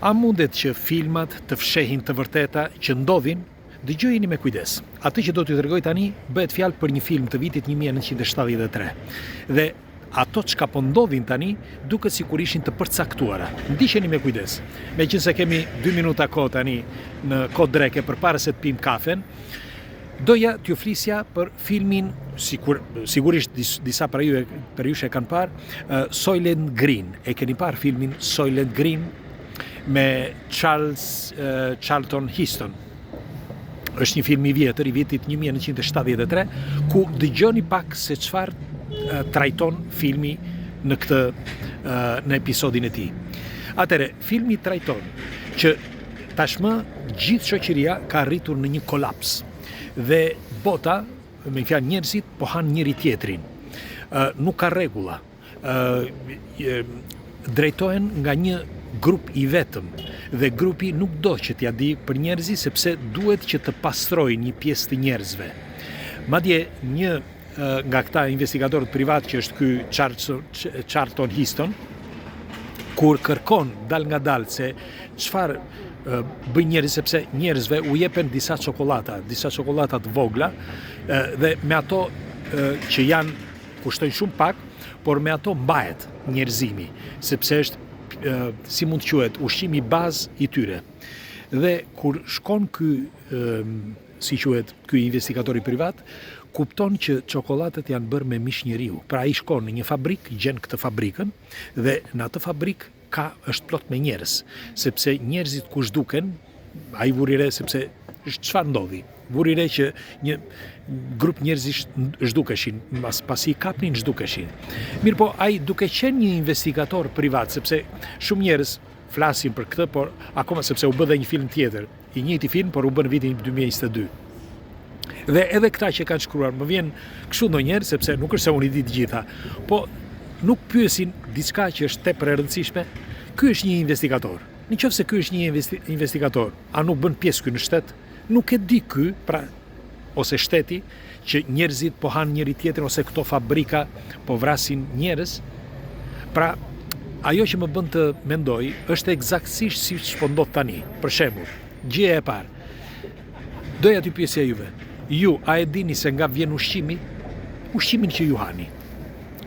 A mundet që filmat të fshehin të vërteta që ndodhin? Dëgjojeni me kujdes. Atë që do t'ju tregoj tani bëhet fjalë për një film të vitit 1973. Dhe ato çka po ndodhin tani duket sikur ishin të përcaktuara. Ndiqeni me kujdes. Meqense kemi 2 minuta kohë tani në kohë dreke përpara se të pim kafen, doja t'ju flisja për filmin, sigurisht disa për ju e kanë parë, Soylent Green. E keni parë filmin Soylent Green me Charlton Heston. Është një film i vjetër, i vitit 1973, ku dëgjoni pak se çfarë trajton filmi në episodin e tij. Atëre, filmi trajton që tashmë gjithë shoqëria ka arritur në një kolaps dhe bota, me fjalë njerëzit, po hanë njëri tjetrin. Nuk ka rregulla. Drejtohen nga një grup i vetëm dhe grupi nuk do që t'ja di për njerëzi sepse duhet që të pastrojë një pjesë të njerëzve. Madje një nga këta investigatorët privat që është ky Charlton Heston, kur kërkon dal nga dal se çfarë bëjnë njerëz, sepse njerëzve u jepen disa çokolata të vogla dhe me ato që kushtojnë shumë pak, por me ato mbahet njerëzimi, sepse është si mund të quhet ushqimi bazë i tyre. Dhe kur shkon ky investigatori privat, kupton që çokolatët janë bërë me mish njeriu. Pra ai shkon në një fabrikë, gjen këtë fabrikën dhe në atë fabrikë është plot me njerëz, sepse njerëzit kur zhduken, ai vuri re sepse çfarë ndodhi? Vuri re që një grup njerëzish zhdukeshin, pasi i kapnin zhdukeshin. Mirë po, ai duke qenë një investigator privat, sepse shumë njerëz flasin për këtë, por akoma sepse u bë dhe një film tjetër, i njëjti film, por u bë në vitin 2022. Dhe edhe këta që kanë shkruar, më vjen kështu ndonjëherë, sepse nuk është se unë i di të gjitha, po nuk pyesin diçka që është tepër e rëndësishme. Ky është një investigator. Nëse ky është një investigator, a nuk bën pjesë ky në shtet? Nuk e di ky, pra, ose shteti, që njerëzit po hanë njëri tjetrin, ose këto fabrika po vrasin njerëz. Pra, ajo që më bën të mendoj është eksaktësisht siç po ndodh tani. Për shembull, gjëja e parë. Doja t'ju pyesja juve. Ju a e dini se nga vjen ushqimin që ju hani?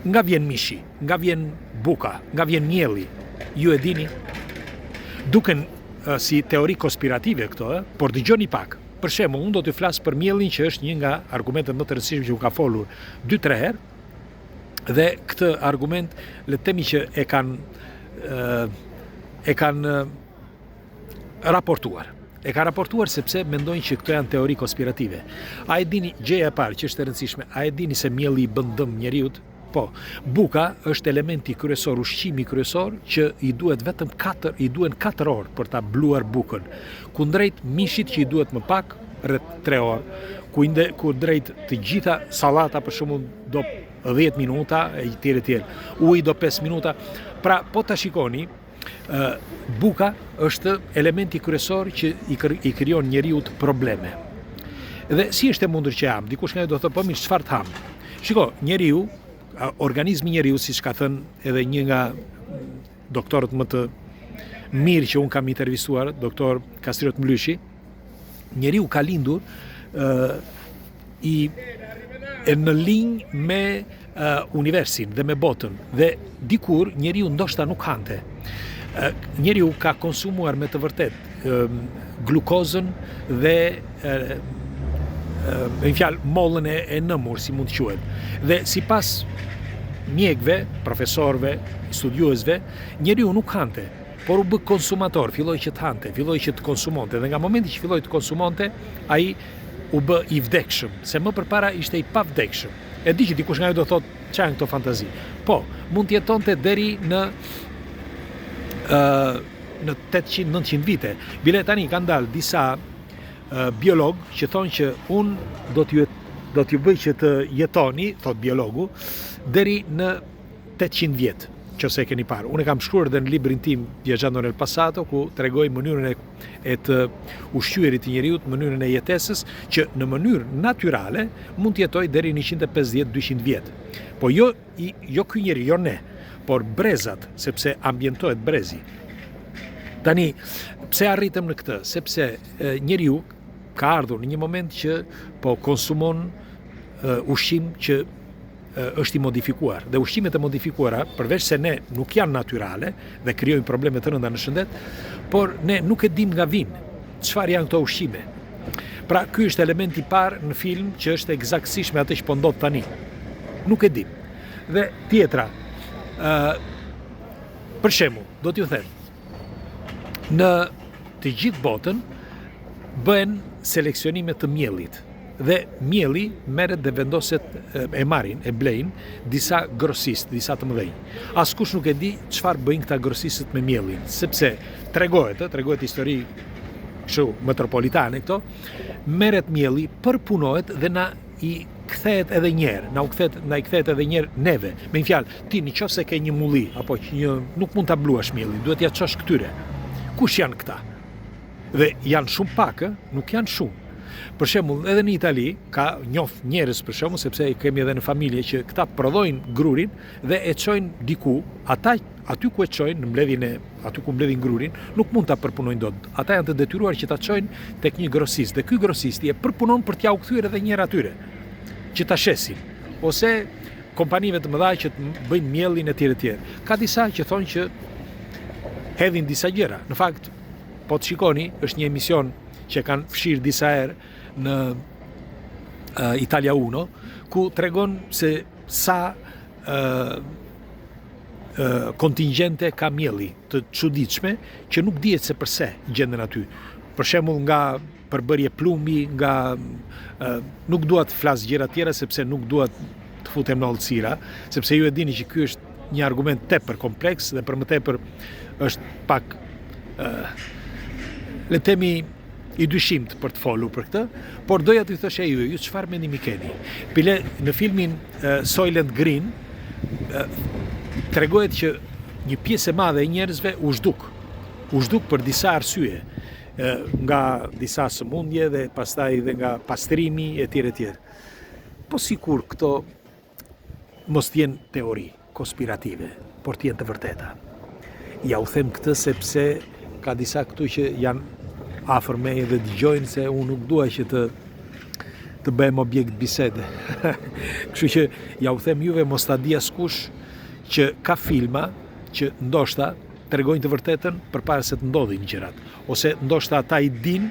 Nga vjen mishi, nga vjen buka, nga vjen mielli? Ju e dini? Duken si teori konspirative këto, por dëgjoni pak. Për shembull, unë do t'ju flas për miellin që është një nga argumentet më të rëndësishme që u ka folur 2-3 herë, dhe këtë argument le të themi që e kanë raportuar. E ka raportuar sepse mendojnë që këto janë teori konspirative. A e dini, gjëja e parë që është e rëndësishme, a e dini se mielli i bën dëm njeriut? Po, buka është elementi kryesor, ushqimi kryesor që i duhen 4 orë për ta bluar bukën. Kundrejt mishit që i duhet më pak, rreth 3 orë. Kundrejt të gjitha sallata për shembull do 10 minuta e tjerë. Uji do 5 minuta. Pra, po ta shikoni, buka është elementi kryesor që i krijon njeriut probleme. Dhe si është e mundur që jam? Dikush nga ju do të thotë, po mirë, çfarë të ham? Shiko, njeriu, organizmi njeriu, siç ka thënë edhe një nga doktorët më të mirë që unë kam intervistuar, doktor Kastriot Mlyshi, njeriu ka lindur në linjë me universin dhe me botën, dhe dikur njeriu ndoshta nuk hante. Njeriu ka konsumuar me të vërtet glukozën dhe me fjalë mollën e nëmur, si mund të quhet. Dhe sipas mjekëve, profesorëve, studiuesve, njeriu nuk hante, por u bë konsumator, filloi që të hante, filloi që të konsumonte, dhe nga momenti që filloi të konsumonte, ai u bë i vdekshëm, se më përpara ishte i pavdekshëm. E di që dikush nga ju do thotë, çfarë janë këto fantazi? Po, mund të jetonte deri në 800-900 vite. Bile tani kanë dalë disa biolog që thonë që unë do t'ju bëj që të jetoni, thot biologu, deri në 800 vjet, nëse e keni parë. Unë e kam shkruar edhe në librin tim Viaggiando nel passato, ku tregoj mënyrën e të ushqyerit të njeriut, mënyrën e jetesës, që në mënyrë natyrale mund të jetoj deri në 150-200 vjet. Po jo ky njeri, jo ne, por brezat, sepse ambientohet brezi. Tani, pse arritëm në këtë? Sepse njeriu ka ardhur në një moment që po konsumon ushqim që është i modifikuar. Dhe ushqimet e modifikuara, përveç se ne nuk janë natyrale dhe krijojnë probleme të rënda në shëndet, por ne nuk e dim nga vijnë çfarë janë këto ushqime. Pra, ky është elementi i parë në film që është eksaktësisht me atë që po ndodh tani. Nuk e dim. Dhe tjetra, për shembull, do t'ju them, në të gjithë botën bëhen seleksionime të miellit. Dhe mielli merret dhe vendoset, e marrin, e blejnë disa grossist, disa të mëdhenj. Askush nuk e di çfarë bëjnë këta grossistët me miellin, sepse tregohet histori kështu metropolitane këto, merret mielli, përpunohet dhe na i kthehet edhe një herë, na i kthehet edhe një herë neve. Me një fjalë, ti nëse ke një mulli apo nuk mund ta bluash mielli, duhet ja çosh këtyre. Kush janë këta? Dhe janë shumë pak, nuk janë shumë. Për shembull, edhe në Itali ka njerëz për shembull, sepse i kemi edhe në familje që këta prodhojnë grurin dhe e çojnë diku, aty ku e çojnë në mbledhjen aty ku mbledhin grurin, nuk mund ta përpunojnë dot. Ata janë të detyruar që ta çojnë tek një grossist dhe ky grossisti e përpunon për t'ia u kthyer edhe një herë atyre, që ta shesin, ose kompanive të mëdha që të bëjnë miellin e tjerë. Ka disa që thonë që hedhin disa gjëra. Në fakt, po të shikoni, është një emision që kanë fshirë disa herë në Italia 1, ku tregon se sa kontingjente ka mielli të çuditshme që nuk dihet se përse gjenden aty. Për shembull, nga përbërje plumbi, nga nuk dua të flas gjëra tjera sepse nuk dua të futem në hollësira, sepse ju e dini që ky është një argument tepër kompleks dhe për më tepër është pak le të themi i dyshimt për të folur për këtë, por doja t'ju thoshe ju çfarë mendimi keni. Pile në filmin Soylent Green tregohet që një pjesë e madhe e njerëzve u zhduk për disa arsye, nga disa sëmundje dhe pastaj dhe nga pastrimi e tjerë. Po sikur këto mos t'jenë teori konspirative, por t'jenë të vërteta. Ja u them këtë sepse ka disa këtu që janë afër meje dhe dëgjojnë se unë nuk dua që të bëhem objekt bisede. Kështu që ja u them juve mos ta di askush që ka filma që ndoshta tregojnë të vërtetën përpara se të ndodhin gjërat, ose ndoshta ata i din,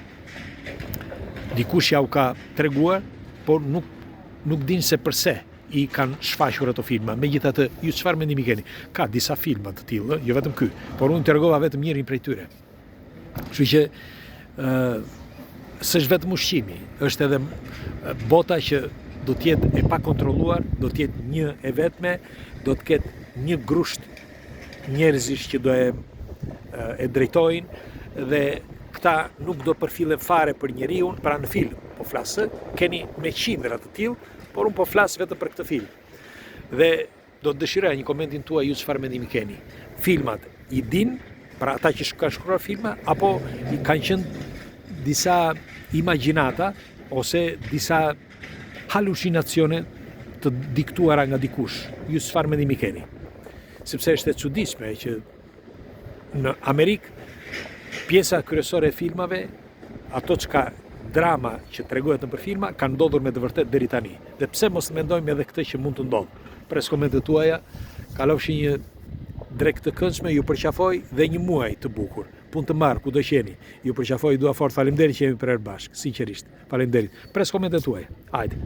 dikush ja u ka treguar, por nuk din se përse i kanë shfaqur ato filma. Megjithatë, ju çfarë mendimi keni? Ka disa filma të tillë, jo vetëm ky, por unë tregova vetëm njërin prej tyre. Kështu që s'është vetëm ushqimi, është edhe bota që do të jetë e pakontrolluar, do të jetë një e vetme, do të ketë një grusht njerëzish që do e drejtojnë dhe këta nuk do përfillen fare për njeriu, pra në film po flas, keni me qindra të tillë, por unë po flas vetëm për këtë film. Dhe do të dëshiroj një komentin tuaj, ju çfarë mendimi keni? Filmat i din, pra ata që kanë shkruar filma, apo i kanë qenë disa imagjinata ose disa halucinacione të diktuara nga dikush? Ju çfarë mendimi keni? Sepse është e çuditshme që në Amerikë pjesa kryesore e filmave, ato çka drama që tregohet nëpër filma, kanë ndodhur me të vërtetë deri tani. Dhe pse mos mendojmë edhe këtë që mund të ndodhë? Pres komentet tuaja, kalofshi një drekë të këndshme, ju përqafoj dhe një muaj të bukur. Punë të marr kudo që jeni. Ju përqafoj, dua fort, faleminderit që jemi prerë bashkë, sinqerisht. Faleminderit. Pres komentet tuaja. Hajde.